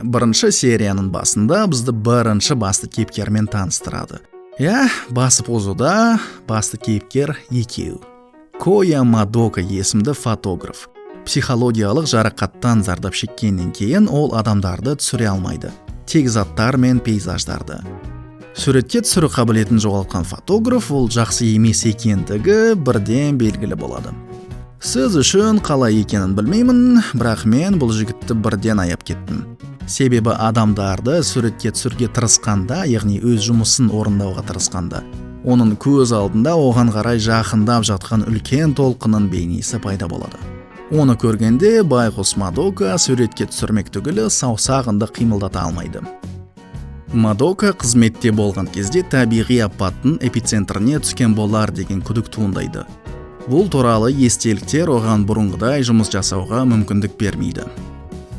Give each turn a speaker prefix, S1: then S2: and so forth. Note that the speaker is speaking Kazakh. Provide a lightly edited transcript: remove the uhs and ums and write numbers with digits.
S1: Бірінші серияның басында бізді бірінші басты кейіпкермен таныстырады. Басып озуда басты кейіпкер екеу. Коя Мадока есімді фотограф. Психологиялық жарақаттан зардап шеккеннен кейін ол адамдарды түсіре алмайды. Тек заттар мен пейзаждарды. Суретке түсіру қабілетін жоғалтқан фотограф ол жақсы емес екендігі бірден белгілі болады. Сіз үшін қалай екенін білмеймін, бірақ мен бұл жігітті бірден аяп кеттім. Себебі адамдарды суретке түсірге тырысқанда, яғни өз жұмысын орындауға тырысқанда, оның көз алдында оған қарай жақындап жатқан үлкен толқынның бейнесі пайда болады. Оны көргенде байғұс Мадока суретке түсірмек түгілі саусағында қимылдата алмайды. Мадока қызметте болған кезде табиғи апаттың эпицентріне түскен болар деген күдік туындайды. Бұл туралы естеліктер оған бұрынғыдай жұмыс жасауға мүмкіндік бермейді.